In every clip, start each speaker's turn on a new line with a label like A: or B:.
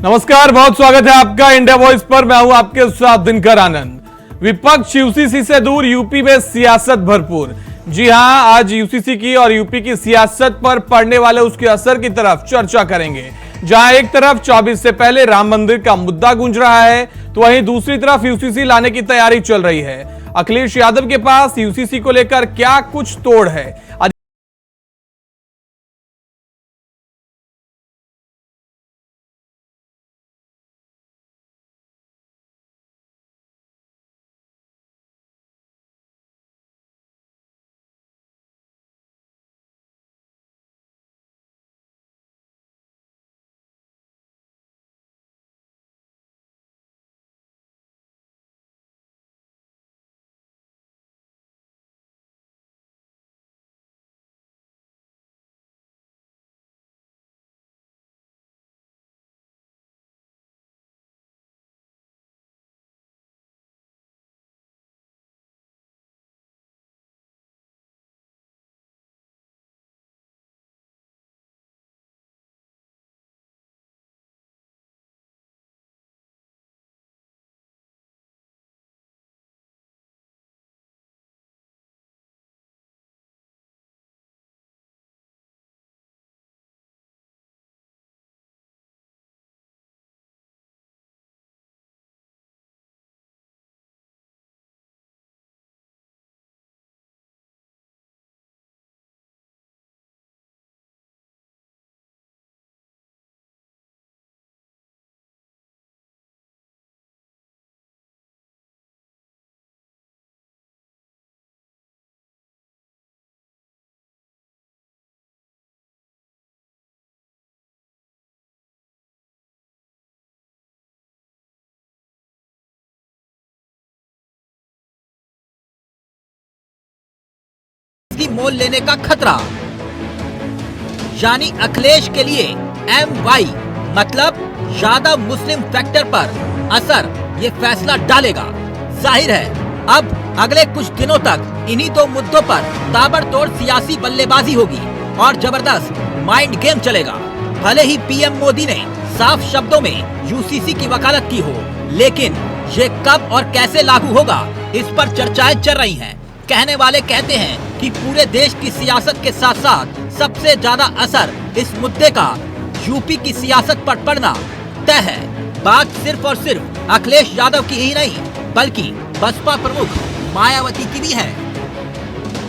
A: नमस्कार, बहुत स्वागत है आपका इंडिया वॉइस पर। मैं हूं आपके साथ दिनकर आनंद। विपक्ष यूसीसी से दूर, यूपी में सियासत भरपूर। जी हां, आज यूसीसी की और यूपी की सियासत पर पड़ने वाले उसके असर की तरफ चर्चा करेंगे। जहां एक तरफ 24 से पहले राम मंदिर का मुद्दा गूंज रहा है, तो वहीं दूसरी तरफ यूसीसी लाने की तैयारी चल रही है। अखिलेश यादव के पास यूसीसी को लेकर क्या कुछ तोड़ है।
B: की मोल लेने का खतरा, यानी अखिलेश के लिए MY मतलब यादव मुस्लिम फैक्टर पर असर ये फैसला डालेगा। जाहिर है अब अगले कुछ दिनों तक इन्हीं दो मुद्दों पर ताबड़तोड़ सियासी बल्लेबाजी होगी और जबरदस्त माइंड गेम चलेगा। भले ही पीएम मोदी ने साफ शब्दों में यूसीसी की वकालत की हो, लेकिन ये कब और कैसे लागू होगा, इस पर चर्चाएं चल रही हैं। कहने वाले कहते हैं कि पूरे देश की सियासत के साथ साथ सबसे ज्यादा असर इस मुद्दे का यूपी की सियासत पर पड़ना तय है। बात सिर्फ और सिर्फ अखिलेश यादव की ही नहीं, बल्कि बसपा प्रमुख मायावती की भी है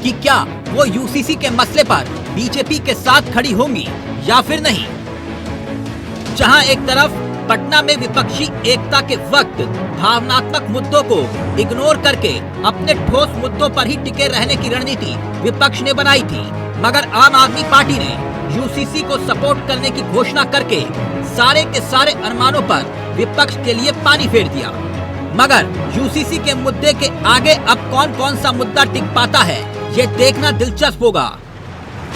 B: कि क्या वो यूसीसी के मसले पर बीजेपी के साथ खड़ी होंगी या फिर नहीं। जहां एक तरफ पटना में विपक्षी एकता के वक्त भावनात्मक मुद्दों को इग्नोर करके अपने ठोस मुद्दों पर ही टिके रहने की रणनीति विपक्ष ने बनाई थी, मगर आम आदमी पार्टी ने यूसीसी को सपोर्ट करने की घोषणा करके सारे के सारे अरमानों पर विपक्ष के लिए पानी फेर दिया। मगर यूसीसी के मुद्दे के आगे अब कौन कौन सा मुद्दा टिक पाता है, ये देखना दिलचस्प होगा,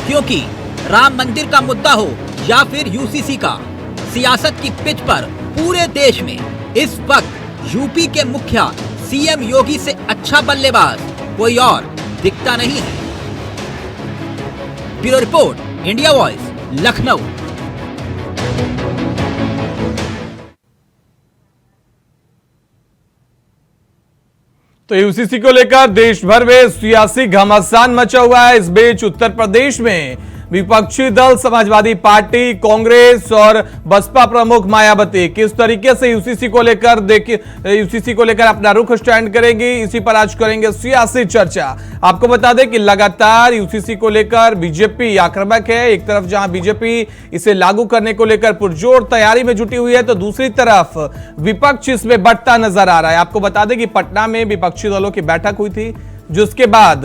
B: क्योंकि राम मंदिर का मुद्दा हो या फिर यूसीसी का, सियासत की पिच पर पूरे देश में इस वक्त यूपी के मुखिया सीएम योगी से अच्छा बल्लेबाज कोई और दिखता नहीं है। Bureau report, India voice, Lucknow.
A: तो यूसीसी को लेकर देश भर में सियासी घमासान मचा हुआ है। इस बीच उत्तर प्रदेश में विपक्षी दल समाजवादी पार्टी, कांग्रेस और बसपा प्रमुख मायावती किस तरीके से यूसीसी को लेकर अपना रुख स्टैंड करेंगी, इसी पर आज करेंगे सियासी चर्चा। आपको बता दें कि लगातार यूसीसी को लेकर बीजेपी आक्रामक है। एक तरफ जहां बीजेपी इसे लागू करने को लेकर पुरजोर तैयारी में जुटी हुई है, तो दूसरी तरफ विपक्ष इसमें बढ़ता नजर आ रहा है। आपको बता दें कि पटना में विपक्षी दलों की बैठक हुई थी, जिसके बाद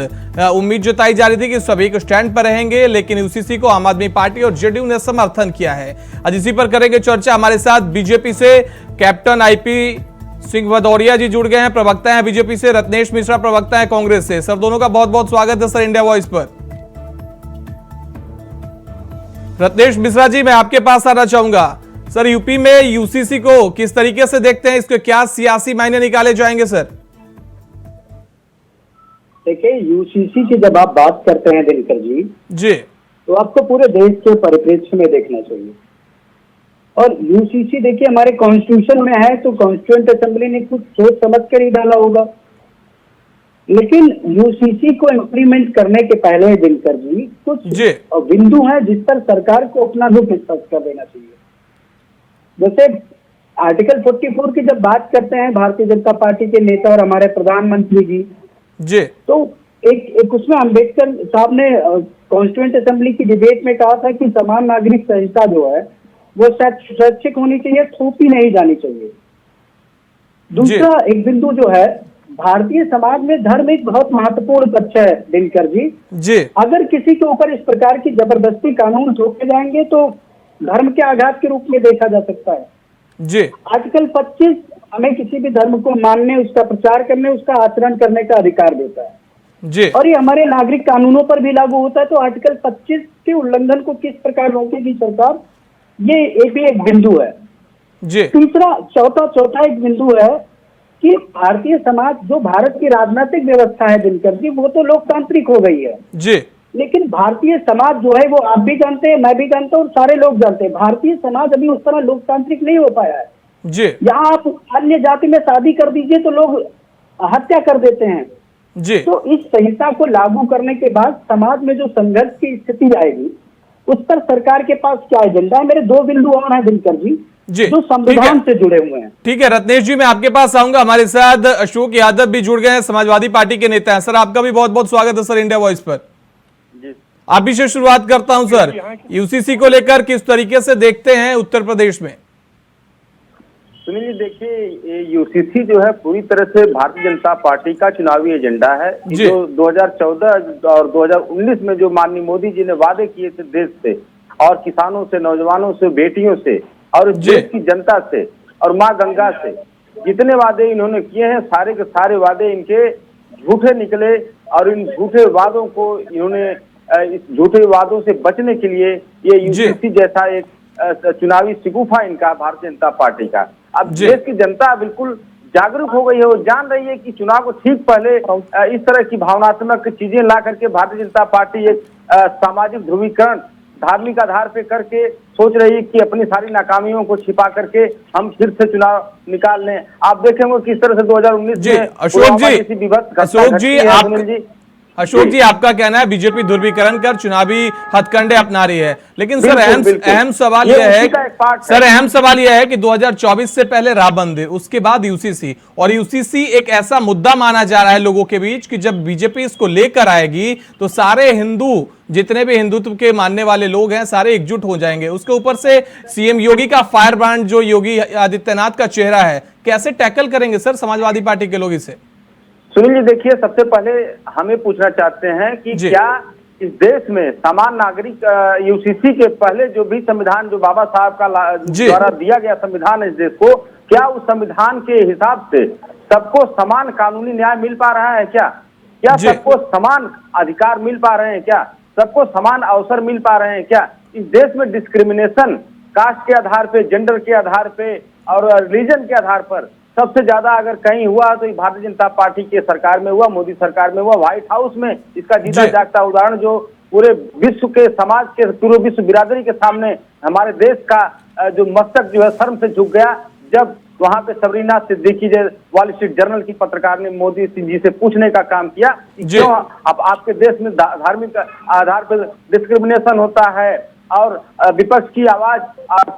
A: उम्मीद जताई जा रही थी कि सभी एक स्टैंड पर रहेंगे, लेकिन यूसीसी को आम आदमी पार्टी और जेडीयू ने समर्थन किया है। आज इसी पर करेंगे चर्चा। हमारे साथ बीजेपी से कैप्टन आईपी सिंह भदौरिया जी जुड़ गए हैं, प्रवक्ता हैं बीजेपी से। रत्नेश मिश्रा प्रवक्ता हैं कांग्रेस से। सर, दोनों का बहुत बहुत स्वागत है सर इंडिया वॉइस पर। रत्नेश मिश्रा जी, मैं आपके पास आना चाहूंगा। सर, यूपी में यूसीसी को किस तरीके से देखते हैं, इसके क्या सियासी मायने निकाले जाएंगे सर?
C: देखिए, यूसीसी की जब आप बात करते हैं दिनकर जी,
A: जी,
C: तो आपको पूरे देश के परिप्रेक्ष्य में देखना चाहिए। और यूसीसी देखिए हमारे कॉन्स्टिट्यूशन में है, तो कॉन्स्टिट्यूएंट असेंबली ने कुछ सोच समझ कर ही डाला होगा। लेकिन यूसीसी को इम्प्लीमेंट करने के पहले दिनकर जी कुछ बिंदु हैं जिस पर सरकार को अपना रुख स्पष्ट कर देना चाहिए। जैसे आर्टिकल 44 की जब बात करते हैं भारतीय जनता पार्टी के नेता और हमारे प्रधानमंत्री जी, तो एक उसमें अम्बेडकर साहब ने कॉन्स्टिट्यूएंट असेंबली की डिबेट में कहा था कि समान नागरिक संहिता जो है वो स्वैच्छिक होनी चाहिए, थोपी नहीं जानी चाहिए। दूसरा एक बिंदु जो है, भारतीय समाज में धर्म एक बहुत महत्वपूर्ण पक्ष है दिनकर जी। अगर किसी के ऊपर इस प्रकार की जबरदस्ती कानून थोपे जाएंगे तो धर्म के आघात के रूप में देखा जा सकता है जी। आर्टिकल 25 हमें किसी भी धर्म को मानने, उसका प्रचार करने, उसका आचरण करने का अधिकार देता है जी। और ये हमारे नागरिक कानूनों पर भी लागू होता है। तो आर्टिकल 25 के उल्लंघन को किस प्रकार रोकेगी सरकार, ये भी एक बिंदु है जी। तीसरा चौथा एक बिंदु है कि भारतीय समाज, जो भारत की राजनीतिक व्यवस्था है दिनकर जी, वो तो लोकतांत्रिक हो गई है जी। लेकिन भारतीय समाज जो है वो आप भी जानते हैं, मैं भी जानता हूँ और सारे लोग जानते हैं, भारतीय समाज अभी उस तरह लोकतांत्रिक नहीं हो पाया है जी। यहाँ आप अन्य जाति में शादी कर दीजिए तो लोग हत्या कर देते हैं जी। तो इस संहिता को लागू करने के बाद समाज में जो संघर्ष की स्थिति आएगी उस पर सरकार के पास क्या एजेंडा है। मेरे दो बिंदु और हैं दिनकर जी जो संविधान से जुड़े हुए हैं। ठीक है रत्नेश जी, मैं आपके पास आऊंगा। हमारे साथ अशोक यादव भी जुड़ गए हैं, समाजवादी पार्टी के नेता हैं। सर आपका भी बहुत बहुत स्वागत है सर इंडिया वॉइस पर। आप भी से शुरुआत करता हूं सर, यूसीसी को लेकर किस तरीके से देखते हैं उत्तर प्रदेश में?
D: सुनील जी, देखिए यूसीसी जो है पूरी तरह से भारतीय जनता पार्टी का चुनावी एजेंडा है। जो 2014 और 2019 में जो माननीय मोदी जी ने वादे किए थे देश से और किसानों से, नौजवानों से, बेटियों से और देश की जनता से और माँ गंगा से, जितने वादे इन्होंने किए हैं सारे के सारे वादे इनके झूठे निकले। और इन झूठे वादों को इन्होंने, इस झूठे वादों से बचने के लिए ये यूसीसी जैसा एक चुनावी शिगुफा इनका भारतीय जनता पार्टी का। अब देश की जनता बिल्कुल जागरूक हो गई है, वो जान रही है कि चुनाव को ठीक पहले इस तरह की भावनात्मक चीजें ला करके भारतीय जनता पार्टी एक सामाजिक ध्रुवीकरण धार्मिक आधार पे करके सोच रही है कि अपनी सारी नाकामियों को छिपा करके हम फिर से चुनाव निकाल लें। आप देखेंगे किस तरह से 2019 में
A: अशोक जी आपका कहना है बीजेपी ध्रुवीकरण कर चुनावी हथकंडे अपना रही है, लेकिन सर अहम सवाल यह है कि 2024 से पहले राम मंदिर, उसके बाद यूसीसी, और यूसीसी एक ऐसा मुद्दा माना जा रहा है लोगों के बीच कि जब बीजेपी इसको लेकर आएगी तो सारे हिंदू, जितने भी हिंदुत्व के मानने वाले लोग हैं, सारे एकजुट हो जाएंगे। उसके ऊपर से सीएम योगी का फायर ब्रांड जो योगी आदित्यनाथ का चेहरा है, कैसे टैकल करेंगे सर समाजवादी पार्टी के लोग इसे?
D: सुनील जी, देखिए सबसे पहले हमें पूछना चाहते हैं कि क्या इस देश में समान नागरिक, यूसीसी के पहले जो भी संविधान जो बाबा साहब का द्वारा दिया गया संविधान है इस देश को, क्या उस संविधान के हिसाब से सबको समान कानूनी न्याय मिल पा रहा है? क्या सबको समान अधिकार मिल पा रहे हैं? क्या सबको समान अवसर मिल पा रहे हैं? क्या इस देश में डिस्क्रिमिनेशन कास्ट के आधार पे, जेंडर के आधार पे और रिलीजन के आधार पर सबसे ज्यादा अगर कहीं हुआ तो भारतीय जनता पार्टी के सरकार में हुआ, मोदी सरकार में हुआ। व्हाइट हाउस में इसका जीता जागता उदाहरण जो पूरे विश्व के समाज के, पूरे विश्व बिरादरी के सामने हमारे देश का जो मस्तक जो है शर्म से झुक गया, जब वहां पे Sabrina Siddiqui wall street journal की पत्रकार ने मोदी जी से पूछने का काम किया कि क्यों अब आपके देश में धार्मिक आधार पर डिस्क्रिमिनेशन होता है और विपक्ष की आवाज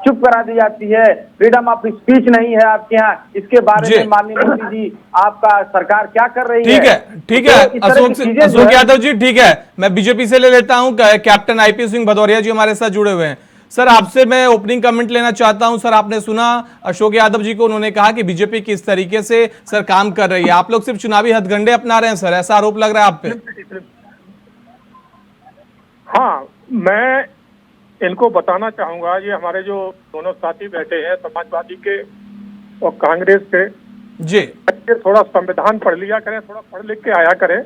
D: चुप करा दी जाती है, फ्रीडम ऑफ स्पीच नहीं है आपके यहाँ, इसके बारे में माननीय मोदी जी आपका सरकार क्या कर रही है?
A: ठीक है अशोक यादव जी, ठीक है, मैं बीजेपी से ले लेता हूँ कैप्टन आईपी सिंह भदौरिया जी हमारे साथ जुड़े हुए हैं। सर आपसे मैं ओपनिंग कमेंट लेना चाहता हूं। सर आपने सुना अशोक यादव जी को, उन्होंने कहा कि बीजेपी किस तरीके से सर काम कर रही है, आप लोग सिर्फ चुनावी हथगंडे अपना रहे हैं सर, ऐसा आरोप लग रहा है आप पे।
E: हाँ, मैं इनको बताना चाहूंगा, ये हमारे जो दोनों साथी बैठे हैं समाजवादी के और कांग्रेस के जी, थोड़ा संविधान पढ़ लिया करें, थोड़ा पढ़ लिख के आया करें,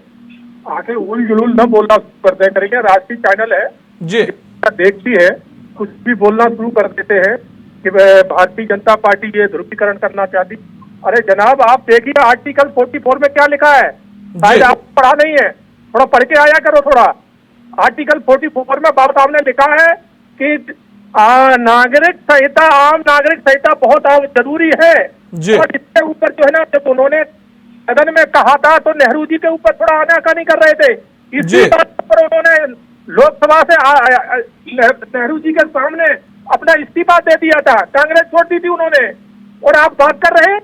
E: आके उल जुलूल न बोलना शुरू कर दिया करेंगे। राष्ट्रीय चैनल है जी, देखती है, कुछ भी बोलना शुरू कर देते हैं कि भारतीय जनता पार्टी ये ध्रुवीकरण करना चाहती। अरे जनाब, आप देखिए आर्टिकल 44 में क्या लिखा है, शायद आप पढ़ा नहीं है, थोड़ा पढ़ के आया करो। थोड़ा आर्टिकल 44 में बाबा साहब ने लिखा है कि नागरिक संहिता, आम नागरिक संहिता बहुत जरूरी है। और इसके ऊपर जो है ना, जब उन्होंने सदन में कहा था तो नेहरू जी के ऊपर थोड़ा आनाकानी कर रहे थे। इसी बात पर उन्होंने लोकसभा से नेहरू जी के सामने अपना इस्तीफा दे दिया था, कांग्रेस छोड़ दी थी उन्होंने। और आप बात कर रहे हैं,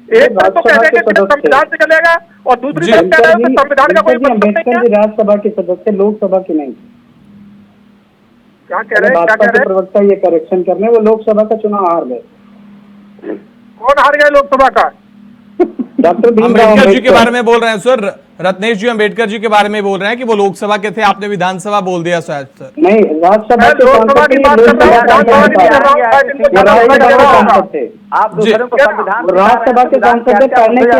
E: एक बार तो कह देंगे कि संविधान से चलेगा और दूसरी बात कह रहे हो कि संविधान का कोई मतलब नहीं है।
C: राज्यसभा के सदस्य, लोकसभा के नहीं।
E: क्या कह रहे हैं? क्या कह रहे हैं?
C: प्रवक्ता ये करेक्शन करने, वो लोकसभा का चुनाव हार गए।
E: कौन हार गए लोकसभा का?
C: डॉक्टर
A: अम्बेडकर जी के बारे में बोल रहे हैं सर, रत्नेश जी अम्बेडकर जी के बारे में बोल रहे हैं कि वो लोकसभा के थे, आपने विधानसभा बोल दिया शायद सर।
C: नहीं, राज्यसभा के
E: लोकसभा की बात कर रहा हूँ।
D: आप दूसरों को संविधान,
C: राज्यसभा के सांसद करने की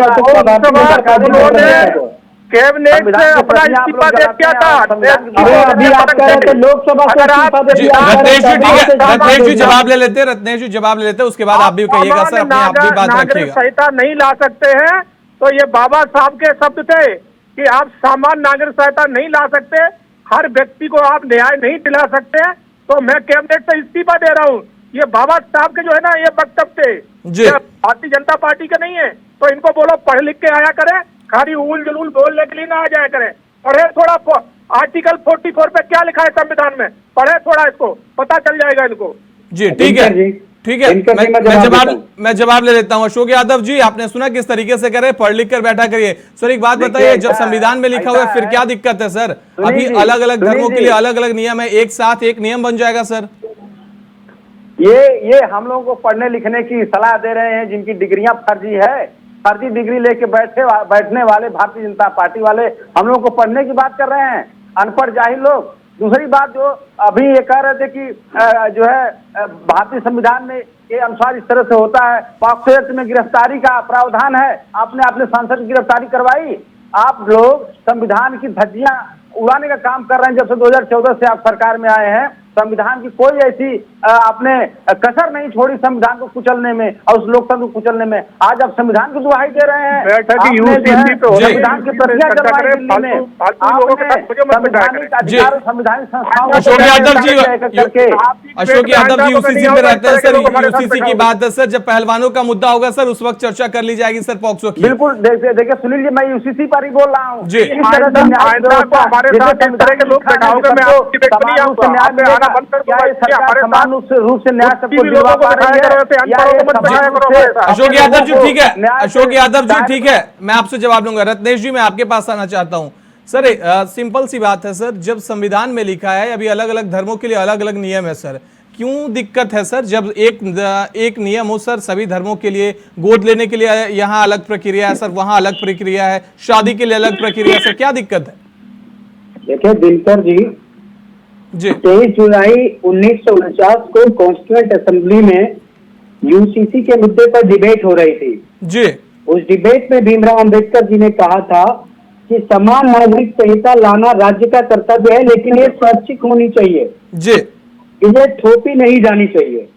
E: कैबिनेट से अपना इस्तीफा दे दिया था।
C: अभी आप कह रहे थे लोकसभा से इस्तीफा दे दिया।
A: रत्नेश जी ठीक है, रत्नेश जी जवाब ले लेते हैं, रत्नेश जी जवाब ले लेते हैं, उसके बाद आप भी कहिएगा सर, अपनी आप भी बात रखिएगा।
E: संहिता नहीं ला सकते हैं तो ये बाबा साहब के शब्द थे कि आप सामान्य नागरिक संहिता नहीं ला सकते, हर व्यक्ति को आप न्याय नहीं दिला सकते, तो मैं कैबिनेट से इस्तीफा दे रहा हूँ। ये बाबा साहब के जो है ना ये वक्तव्य थे, भारतीय जनता पार्टी के नहीं है। तो इनको बोलो पढ़ लिख के आया करें, खाली उल जुलूल बोलने के लिए ना आ जाया करें। पढ़े थोड़ा, आर्टिकल 44 पे क्या लिखा है संविधान में, पढ़े थोड़ा, इसको पता चल जाएगा इनको।
A: जी ठीक है, ठीक है, मैं जवाब ले लेता हूं। अशोक यादव जी, आपने सुना किस तरीके से करे, पढ़ लिख कर बैठा करिए। सर एक बात बताइए, जब संविधान में लिखा हुआ है फिर क्या दिक्कत है सर? अभी अलग अलग धर्मों के लिए अलग अलग नियम है, एक साथ एक नियम बन जाएगा सर।
D: ये हम लोगों को पढ़ने लिखने की सलाह दे रहे हैं जिनकी डिग्रियां फर्जी है, फर्जी डिग्री लेके बैठने वाले भारतीय जनता पार्टी वाले हम लोगों को पढ़ने की बात कर रहे हैं, अनपढ़ जाहिल लोग। दूसरी बात, जो अभी ये कह रहे थे कि जो है भारतीय संविधान में के अनुसार इस तरह से होता है, पॉक्सो एक्ट में गिरफ्तारी का प्रावधान है, आपने अपने सांसद की गिरफ्तारी करवाई। आप लोग संविधान की धज्जियां उड़ाने का काम कर रहे हैं। जब से 2014 से आप सरकार में आए हैं, संविधान की कोई ऐसी आपने कसर नहीं छोड़ी संविधान को कुचलने में और उस लोकतंत्र को कुचलने में। आज आप संविधान की दुहाई दे रहे हैं, संविधान की प्रतिज्ञा करवाई दिल्ली में, संवैधानिक अधिकार, संवैधानिक संस्थाओं।
A: अशोक यादव जी यूसीसी में रहते हैं सर, यूसीसी की बात है सर, जब पहलवानों का मुद्दा होगा सर उस वक्त चर्चा कर ली जाएगी सर पॉक्सो की।
D: बिल्कुल, देखिए सुनील जी, मैं यूसीसी पर ही बोल रहा हूँ
A: जी।
E: हमारे साथ इस तरह के लोग बैठाओगे, मैं आपकी व्यक्ति
D: रूप से न्याय सबको दिलवा पा रही है।
A: अशोक यादव जी ठीक है, अशोक यादव जी ठीक है, मैं आपसे जवाब लूंगा। रत्नेश जी, मैं आपके पास आना चाहता हूं सर। सिंपल सी बात है सर, जब संविधान में लिखा है अभी अलग अलग धर्मों के लिए अलग अलग नियम है सर, क्यों दिक्कत है सर? जब एक नियम हो सर सभी धर्मों के लिए, गोद लेने के लिए यहाँ अलग प्रक्रिया है सर, वहां अलग प्रक्रिया है, शादी के लिए अलग प्रक्रिया है सर, क्या दिक्कत है?
C: देखिए दिनकर जी, 23 जुलाई 1949 को कॉन्स्टिट्यूएंट असेंबली में यूसीसी के मुद्दे पर डिबेट हो रही थी
A: जी।
C: उस डिबेट में भीमराव अंबेडकर जी ने कहा था कि समान नागरिक संहिता लाना राज्य का कर्तव्य है, लेकिन ये स्वैच्छिक होनी चाहिए
A: जी,
C: इसे थोपी नहीं जानी चाहिए,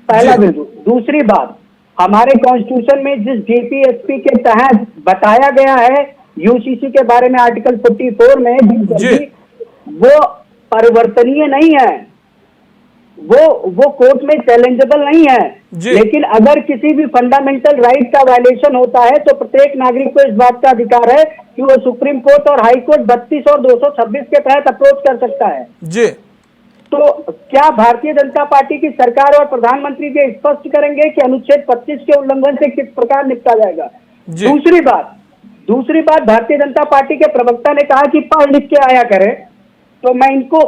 C: पहला बिंदु। दूसरी बात, हमारे कॉन्स्टिट्यूशन में जिस डीपीएसपी के तहत बताया गया है यूसीसी के बारे में आर्टिकल 44 में, वो परिवर्तनीय नहीं है, वो कोर्ट में चैलेंजेबल नहीं है। लेकिन अगर किसी भी फंडामेंटल राइट का वायलेशन होता है तो प्रत्येक नागरिक को इस बात का अधिकार है कि वो सुप्रीम कोर्ट और हाई कोर्ट 32 और 226 के तहत अप्रोच कर सकता है जी। तो क्या भारतीय जनता पार्टी की सरकार और प्रधानमंत्री जी स्पष्ट करेंगे कि अनुच्छेद 25 के उल्लंघन से किस प्रकार निपटा जाएगा? दूसरी बात, भारतीय जनता पार्टी के प्रवक्ता ने कहा कि पढ़ लिख के आया करें, तो मैं इनको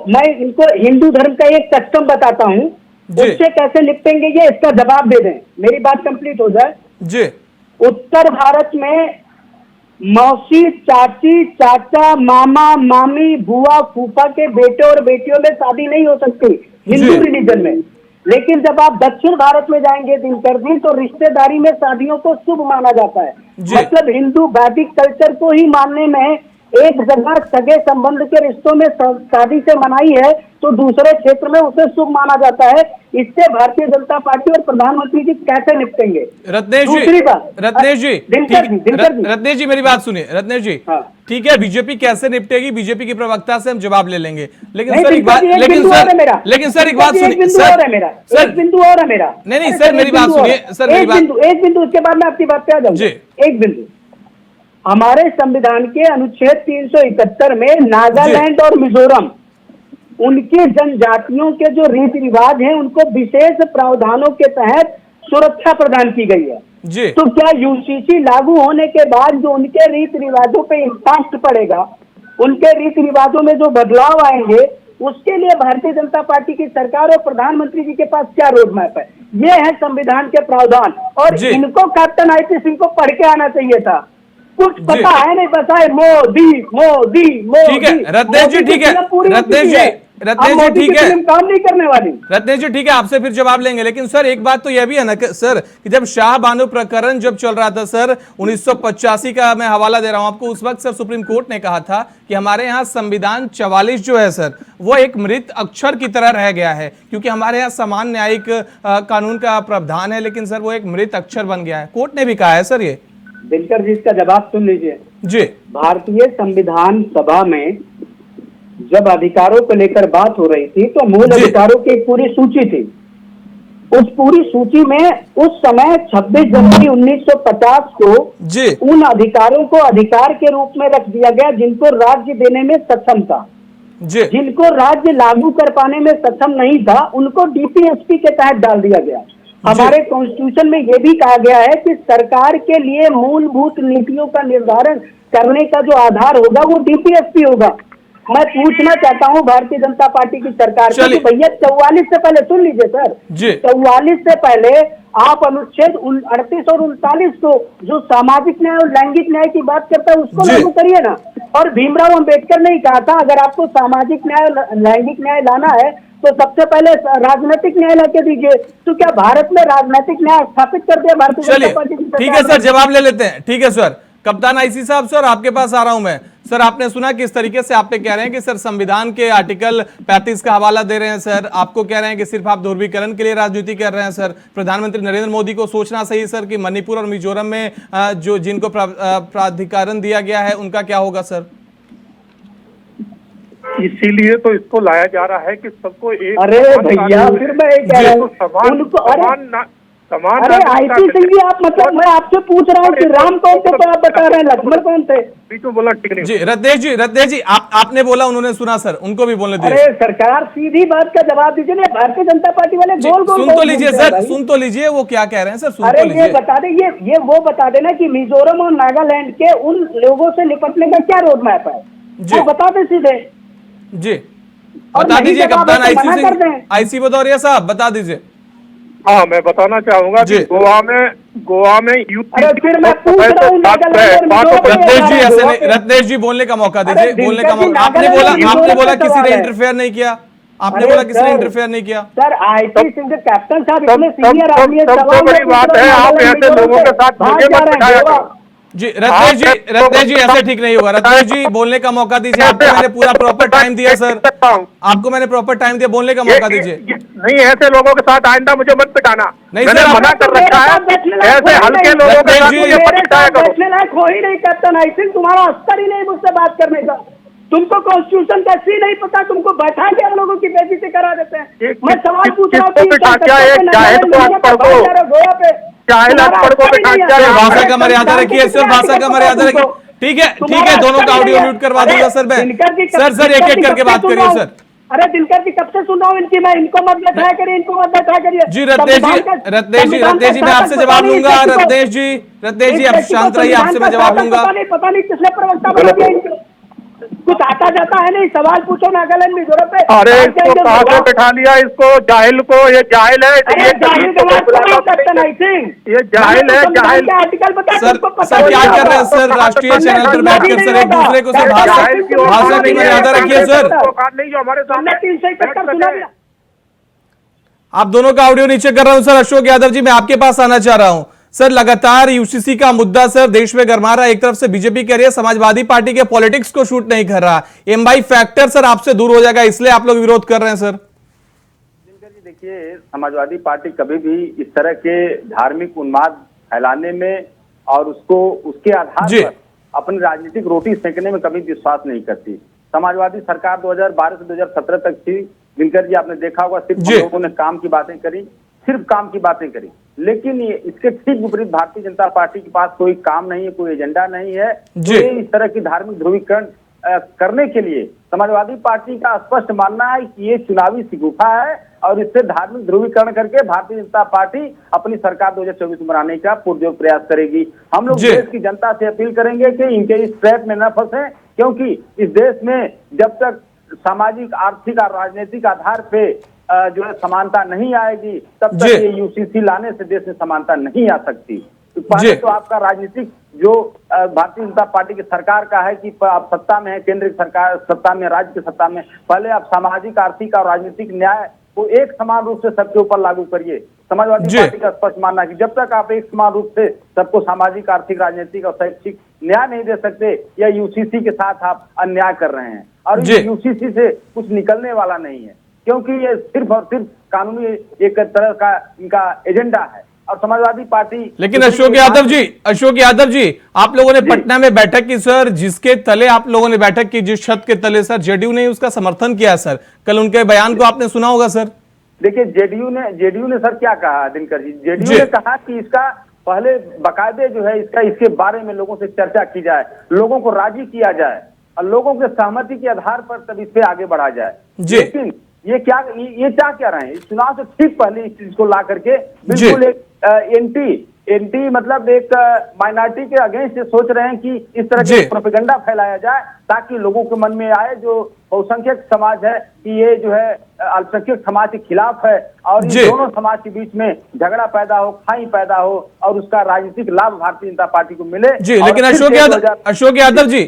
C: हिंदू धर्म का एक कस्टम बताता हूँ, उससे कैसे निपटेंगे ये, इसका जवाब दे दें, मेरी बात कंप्लीट हो जाए जी। उत्तर भारत में मौसी, चाची, चाचा, मामा, मामी, बुआ, फूफा के बेटे और बेटियों में शादी नहीं हो सकती हिंदू रिलीजन में। लेकिन जब आप दक्षिण भारत में जाएंगे दिनकर जी, तो रिश्तेदारी में शादियों को शुभ माना जाता है। मतलब हिंदू वैदिक कल्चर को ही मानने में एक जगह सगे संबंध के रिश्तों में शादी से मनाई है तो दूसरे क्षेत्र में उसे शुभ माना जाता है। इससे भारतीय जनता पार्टी और प्रधानमंत्री जी कैसे निपटेंगे?
A: रत्नेश
C: दूसरी बात,
A: जी रत्नेश जी मेरी बात सुनिए। रत्नेश जी ठीक है, बीजेपी कैसे निपटेगी, बीजेपी की प्रवक्ता से हम जवाब ले लेंगे, लेकिन सर एक बात, लेकिन सर एक बात सुनिए सर,
C: एक बिंदु और है मेरा।
A: नहीं सर मेरी बात सुनिए सर, मेरी बात
C: एक बिंदु, उसके बाद मैं आपकी बात पे आ जाऊंगा। एक बिंदु, हमारे संविधान के अनुच्छेद 371 में नागालैंड और मिजोरम, उनके जनजातियों के जो रीति रिवाज हैं उनको विशेष प्रावधानों के तहत सुरक्षा प्रदान की गई है
A: जी।
C: तो क्या यूसीसी लागू होने के बाद जो उनके रीति रिवाजों पे इम्पैक्ट पड़ेगा, उनके रीति रिवाजों में जो बदलाव आएंगे, उसके लिए भारतीय जनता पार्टी की सरकार और प्रधानमंत्री जी के पास क्या रोड मैप है? ये है संविधान के प्रावधान, और इनको कैप्टन आईपी सिंह को पढ़ के आना चाहिए था। कुछ पता है नहीं, बस है मोदी मोदी मोदी।
A: ठीक है रत्नेश जी, ठीक है रत्नेश जी ठीक है,
C: काम नहीं करने वाली।
A: रत्नेश जी ठीक है, आपसे फिर जवाब लेंगे, लेकिन सर एक बात तो यह भी है ना सर कि जब शाह बानो प्रकरण जब चल रहा था सर 1985 का मैं हवाला दे रहा हूं आपको, उस वक्त सर सुप्रीम कोर्ट ने कहा था कि हमारे यहाँ संविधान 44 जो है सर वो एक मृत अक्षर की तरह रह गया है, क्योंकि हमारे यहाँ समान न्यायिक कानून का प्रावधान है, लेकिन सर वो एक मृत अक्षर बन गया है। कोर्ट ने भी कहा है सर ये।
C: दिनकर जी इसका जवाब सुन लीजिए
A: जी।
C: भारतीय संविधान सभा में जब अधिकारों को लेकर बात हो रही थी तो मूल अधिकारों की एक पूरी सूची थी। उस पूरी सूची में उस समय 26 जनवरी 1950 को
A: जी
C: उन अधिकारों को अधिकार के रूप में रख दिया गया जिनको राज्य देने में सक्षम था
A: जी।
C: जिनको राज्य लागू कर पाने में सक्षम नहीं था उनको डीपीएसपी के तहत डाल दिया गया। हमारे कॉन्स्टिट्यूशन में यह भी कहा गया है कि सरकार के लिए मूलभूत नीतियों का निर्धारण करने का जो आधार होगा वो डीपीएसपी होगा। मैं पूछना चाहता हूं भारतीय जनता पार्टी की सरकार से, भैया 44 से पहले सुन लीजिए सर, 44 से पहले आप अनुच्छेद 38 और 39 को जो सामाजिक न्याय और लैंगिक न्याय की बात करता है उसको लागू करिए ना। और भीमराव अंबेडकर ने कहा था अगर आपको सामाजिक न्याय और लैंगिक न्याय लाना है तो सबसे पहले राजनीतिक न्याय लाके दीजिए। तो क्या भारत में राजनीतिक न्याय स्थापित कर दिया भारतीय जनता पार्टी की सरकार?
A: ठीक है सर, जवाब ले लेते हैं। ठीक है सर, कप्तान आईसी साहब सर आपके पास आ रहा हूं मैं। सर आपने सुना किस तरीके से आप पे कह रहे हैं कि सर संविधान के आर्टिकल 35 का हवाला दे रहे हैं सर, आपको कह रहे हैं कि सिर्फ आप ध्रुवीकरण के लिए राजनीति कर रहे हैं सर। प्रधानमंत्री नरेंद्र मोदी को सोचना चाहिए सर कि मणिपुर और मिजोरम में जो जिनको प्राधिकरण दिया गया है उनका क्या होगा सर?
E: इसीलिए तो इसको लाया जा रहा है कि सबको एक,
C: अरे भैया फिर मैं कह रहा हूं समान अरे आईपी सिंह जी आप मतलब मैं आपसे पूछ रहा हूँ कि राम कौन थे तो आप बता रहे हैं लक्ष्मण कौन थे?
E: बीच में बोला ठीक नहीं।
A: जी रत्नेश जी आपने बोला, उन्होंने सुना सर, उनको भी बोलने दीजिए।
C: अरे सरकार सीधी बात का जवाब दीजिए ना, भारतीय जनता पार्टी वाले गोल गोल
A: सुन तो लीजिए सर, सुन तो लीजिए वो क्या कह रहे हैं सर, सुन तो लीजिए।
C: ये बता दे, ये वो बता देना कि मिजोरम और नागालैंड के उन लोगों से निपटने का क्या रोड मैप है, वो बता दे सीधे।
A: जी बता दीजिए कप्तान आईसी भदौरिया साहब, बता दीजिए।
E: हाँ मैं बताना चाहूंगा कि गोवा में
A: रत्नेश जी बोलने का मौका दीजिए, बोलने का मौका। आपने बोला किसी ने इंटरफेयर नहीं किया, आपने बोला किसी ने इंटरफेयर नहीं किया
C: सर। आईपी सिंह के कैप्टन साहब इतने सीनियर आदमी है,
E: सबसे बड़ी बात है आप ऐसे लोगों के साथ मुझे मत बिठाया करो।
A: जी रत्नेश जी ऐसे ठीक नहीं होगा। रत्नेश जी बोलने का मौका दीजिए, आपको मैंने पूरा प्रॉपर टाइम दिया सर, आपको मैंने प्रॉपर टाइम दिया, बोलने का मौका दीजिए।
E: नहीं ऐसे लोगों के साथ आइंदा मुझे मत बिठाना,
A: नहीं
E: मैंने मना कर रखा है। ऐसे हल्के लोगों के साथ मुझे मत बिठाया करो।
C: बैठने लायक हो ही नहीं कैप्टन आई सिंह, तुम्हारा अस्तर ही नहीं मुझसे बात करने का। तुमको कॉन्स्टिट्यूशन का सी नहीं पता, तुमको बैठा के हम लोगों की बेइज्जती करा देते हैं। मैं सवाल पूछ रहा हूँ
A: भाषा का मर्यादा रखिए सर, भाषा का मर्यादा रखिए। ठीक है दोनों का ऑडियो म्यूट करवा दूंगा सर मैं। सर एक एक करके बात करिए सर।
C: अरे दिनकर जी कब से सुन रहा हूँ इनकी मैं, इनको मत बैठाया करिए, इनको मत बैठाया करिए।
A: जी रत्नेश जी मैं आपसे जवाब लूंगा। रत्नेश जी आप शांत रहिए, आपसे मैं जवाब लूंगा।
C: पता नहीं किसने प्रवक्ता बना दिया इनको, कुछ आता जाता है नहीं। सवाल पूछो नागालैंड मिजोरम पे।
E: अरे इसको कहाँ से बैठा लिया, इसको जाहिल को, ये जाहिल है, ये जाहिल है।
C: आर्टिकल बता
A: सर क्या कर रहे हैं सर राष्ट्रीय चैनल पर बैठकर सर, एक दूसरे को सर भाषा की मर्यादा रखिए सर।
E: नहीं जो हमारे सामने
C: 371 सुना दिया।
A: आप दोनों का ऑडियो नीचे कर रहा हूं सर। अशोक यादव जी मैं आपके पास आना चाह रहा हूं सर लगातार यूसीसी का मुद्दा सर देश में गरमा रहा है। एक तरफ से बीजेपी कह रही है समाजवादी पार्टी के पॉलिटिक्स को शूट नहीं कर रहा, एमवाई फैक्टर सर आपसे दूर हो जाएगा, इसलिए आप लोग विरोध कर रहे हैं सर।
D: देखिए, समाजवादी पार्टी कभी भी इस तरह के धार्मिक उन्माद फैलाने में और उसको उसके आधार पर अपनी राजनीतिक रोटी सेकने में कभी विश्वास नहीं करती। समाजवादी सरकार 2012 से 2017 तक थी। दिनकर जी, आपने देखा होगा सिर्फ हम लोगों ने काम की बातें करी, सिर्फ काम की बातें करी, लेकिन ये इसके ठीक विपरीत भारतीय जनता पार्टी के पास कोई काम नहीं है, कोई एजेंडा नहीं है। तो इस तरह की धार्मिक ध्रुवीकरण करने के लिए समाजवादी पार्टी का स्पष्ट मानना है कि ये चुनावी शिगुफा है और इससे धार्मिक ध्रुवीकरण करके भारतीय जनता पार्टी अपनी सरकार 2024 में बनाने का पुरजोर प्रयास करेगी। हम लोग देश की जनता से अपील करेंगे कि इनके इस ट्रैप में न फंसे, क्योंकि इस देश में जब तक सामाजिक, आर्थिक और राजनीतिक आधार पे जो है समानता नहीं आएगी, तब तक ये यूसीसी लाने से देश में समानता नहीं आ सकती। तो पहले तो आपका राजनीतिक जो भारतीय जनता पार्टी की सरकार का है कि आप सत्ता में है, केंद्र की सरकार सत्ता में, राज्य की सत्ता में, पहले आप सामाजिक, आर्थिक और राजनीतिक न्याय को एक समान रूप से सबके ऊपर लागू करिए। समाजवादी पार्टी का स्पष्ट मानना है कि जब तक आप एक समान रूप से सबको सामाजिक, आर्थिक, राजनीतिक और शैक्षिक न्याय नहीं दे सकते, या यूसीसी के साथ आप अन्याय कर रहे हैं। और यूसीसी से कुछ निकलने वाला नहीं है, क्योंकि ये सिर्फ और सिर्फ कानूनी एक तरह का इनका एजेंडा है। और समाजवादी पार्टी,
A: लेकिन अशोक यादव जी आप लोगों ने पटना में बैठक की सर, जिसके तले आप लोगों ने बैठक की, जिस छत के तले सर जेडीयू ने उसका समर्थन किया सर, कल उनके बयान को आपने सुना होगा सर।
D: देखिए, जेडीयू ने सर क्या कहा दिनकर जी, जेडीयू ने कहा कि इसका पहले बाकायदे जो है इसके बारे में लोगों से चर्चा की जाए, लोगों को राजी किया जाए और लोगों के सहमति के आधार पर तब इस पे आगे बढ़ा जाए। लेकिन ये क्या कह रहे हैं, चुनाव से ठीक पहले इस चीज को ला करके बिल्कुल एक एंटी मतलब एक माइनॉरिटी के अगेंस्ट सोच रहे हैं कि इस तरह के प्रोपेगेंडा फैलाया जाए, ताकि लोगों के मन में आए जो बहुसंख्यक समाज है कि ये जो है अल्पसंख्यक समाज के खिलाफ है, और इन दोनों समाज के बीच में झगड़ा पैदा हो, खाई पैदा हो, और उसका राजनीतिक लाभ भारतीय जनता पार्टी को मिले।
A: लेकिन अशोक यादव जी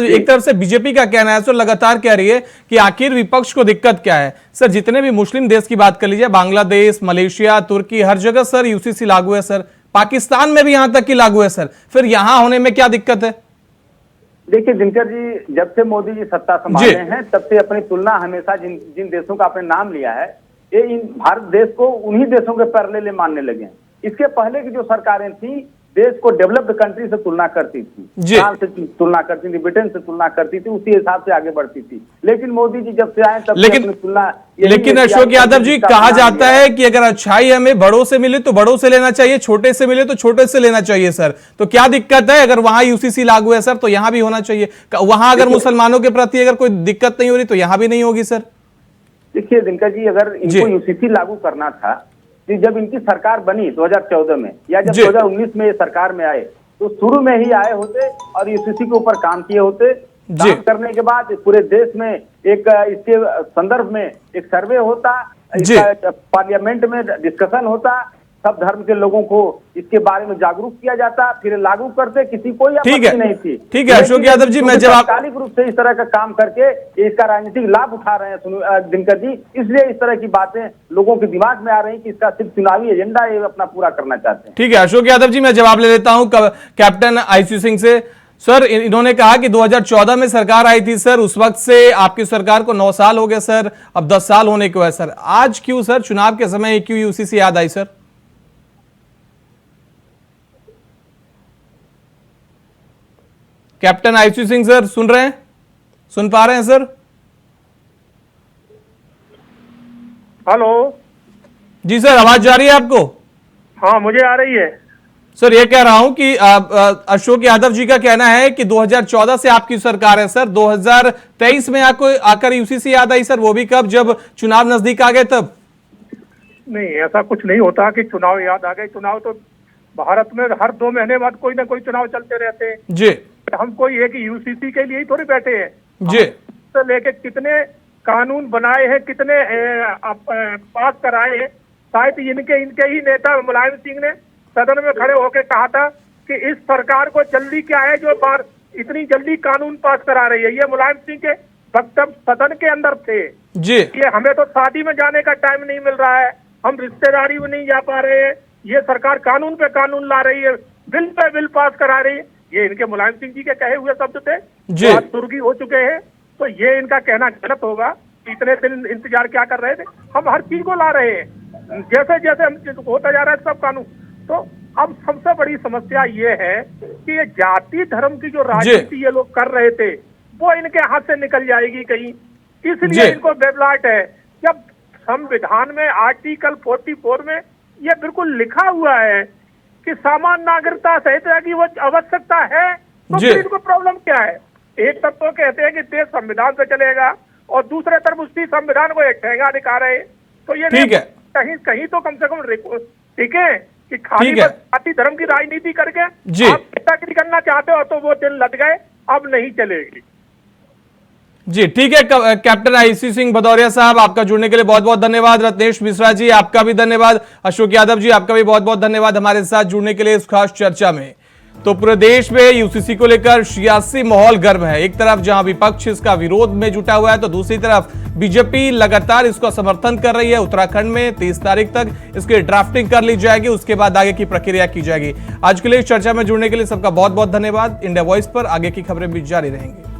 A: एक तरफ से बीजेपी का कहना है सर, लगातार कह रही है कि आखिर विपक्ष को दिक्कत क्या है सर। जितने भी मुस्लिम देश की बात कर लीजिए, बांग्लादेश, मलेशिया, तुर्की, हर जगह सर यूसीसी लागू है सर, पाकिस्तान में भी यहां तक की लागू है सर, फिर यहां होने में क्या दिक्कत है?
D: देखिए दिनकर जी, जब से मोदी जी सत्ता संभाले हैं तब से अपनी तुलना हमेशा जिन देशों का आपने नाम लिया है, ये इन भारत देश को उन्हीं देशों के पैरेलल मानने लगे हैं। इसके पहले की जो सरकारें थी, देश को डेवलप्ड कंट्री से तुलना करती थी, फ्रांस से तुलना करती थी, ब्रिटेन से तुलना करती थी, उसी हिसाब से आगे बढ़ती थी। लेकिन मोदी जी जब से आए तब से अपनी तुलना।
A: लेकिन अशोक यादव जी, कहा जाता है कि अगर अच्छाई हमें बड़ों से मिले तो बड़ों से लेना चाहिए, छोटे से मिले तो छोटे से लेना चाहिए सर। तो क्या दिक्कत है अगर वहां यूसीसी लागू है सर, तो यहां भी होना चाहिए। वहां अगर मुसलमानों के प्रति अगर कोई दिक्कत नहीं हो रही तो यहां भी नहीं होगी सर।
D: देखिए दिनकर जी, अगर इनको यूसीसी लागू करना था, जब इनकी सरकार बनी 2014 में, या जब 2019 में ये सरकार में आए, तो शुरू में ही आए होते और यूसीसी के ऊपर काम किए होते। काम करने के बाद पूरे देश में एक इसके संदर्भ में एक सर्वे होता, पार्लियामेंट में डिस्कशन होता, सब धर्म के लोगों को इसके बारे में जागरूक किया जाता, फिर लागू करते, किसी कोई आपत्ति नहीं थी।
A: ठीक है अशोक यादव जी, मैं जब
D: तात्कालिक रूप से इस तरह का काम करके इसका राजनीतिक लाभ उठा रहे हैं दिनकर जी, इसलिए इस तरह की बातें लोगों के दिमाग में आ रही कि इसका सिर्फ चुनावी एजेंडा ये अपना पूरा करना चाहते हैं।
A: ठीक है अशोक यादव जी, मैं जवाब ले लेता हूं कैप्टन आईसी सिंह से। सर, इन्होंने कहा कि 2014 में सरकार आई थी सर, उस वक्त से आपकी सरकार को 9 साल हो गए सर, अब 10 साल होने को है सर। आज क्यों सर चुनाव के समय क्यों यूसीसी याद आई sir? Captain IC Singh sir सुन रहे हैं, सुन पा रहे हैं सर?
E: हेलो
A: जी सर, आवाज जा रही है आपको?
E: हाँ मुझे आ रही है
A: सर। ये कह रहा हूं कि अशोक यादव जी का कहना है कि 2014 से आपकी सरकार है सर, 2023 में आपको आकर यूसीसी याद आई सर, वो भी कब, जब चुनाव नजदीक आ गए तब?
E: नहीं, ऐसा कुछ नहीं होता कि चुनाव याद आ गए। चुनाव तो भारत में हर 2 महीने बाद कोई ना कोई चुनाव चलते रहते हैं
A: जी।
E: हम कोई है कि यूसीसी के लिए ही थोड़ी बैठे हैं
A: जी।
E: तो लेके कितने कानून बनाए हैं, कितने पास कराए हैं। शायद इनके ही नेता मुलायम सिंह ने सदन में खड़े होकर कहा था कि इस सरकार को जल्दी क्या है जो इतनी जल्दी कानून पास करा रही है। ये मुलायम सिंह के वक्तव्य सदन के अंदर थे
A: जी।
E: ये हमें तो शादी में जाने का टाइम नहीं मिल रहा है, हम रिश्तेदारी में नहीं जा पा रहे हैं, ये सरकार कानून पे कानून ला रही है, बिल पे बिल पास करा रही है। ये इनके मुलायम सिंह जी के कहे हुए शब्द थे, जो आज सुर्गी हो चुके हैं। तो ये इनका कहना गलत होगा। इतने दिन इंतजार क्या कर रहे थे? हम हर चीज को ला रहे हैं, जैसे जैसे हम होता जा रहा है सब कानून। तो अब सबसे बड़ी समस्या ये है कि ये जाति धर्म की जो राजनीति ये लोग कर रहे थे वो इनके हाथ से निकल जाएगी कहीं, इसलिए इनको बेबलाट है। जब संविधान में आर्टिकल 44 में ये बिल्कुल लिखा हुआ है कि सामान्य नागरिकता सहित की वो आवश्यकता है, तो फिर इनको प्रॉब्लम क्या है? एक तरफ तो कहते हैं कि देश संविधान से चलेगा और दूसरे तरफ उसी संविधान को एक ठेंगा दिखा रहे हैं। तो ये
A: ठीक है,
E: कहीं कहीं तो कम से कम टिके कि खाली बस जाति धर्म की राजनीति करके आप नेतागिरी करना चाहते हो तो वो दिन लग गए, अब नहीं चलेगी।
A: जी ठीक है, कैप्टन आईसी सिंह भदौरिया साहब, आपका जुड़ने के लिए बहुत बहुत धन्यवाद। रत्नेश मिश्रा जी, आपका भी धन्यवाद। अशोक यादव जी, आपका भी बहुत बहुत धन्यवाद हमारे साथ जुड़ने के लिए इस खास चर्चा में। तो पूरे देश में यूसीसी को लेकर सियासी माहौल गर्म है। एक तरफ जहां विपक्ष इसका विरोध में जुटा हुआ है, तो दूसरी तरफ बीजेपी लगातार इसका समर्थन कर रही है। उत्तराखंड में 30 तारीख तक इसकी ड्राफ्टिंग कर ली जाएगी, उसके बाद आगे की प्रक्रिया की जाएगी। आज के लिए इस चर्चा में जुड़ने के लिए सबका बहुत बहुत धन्यवाद। इंडिया वॉइस पर आगे की खबरें भी जारी रहेंगी।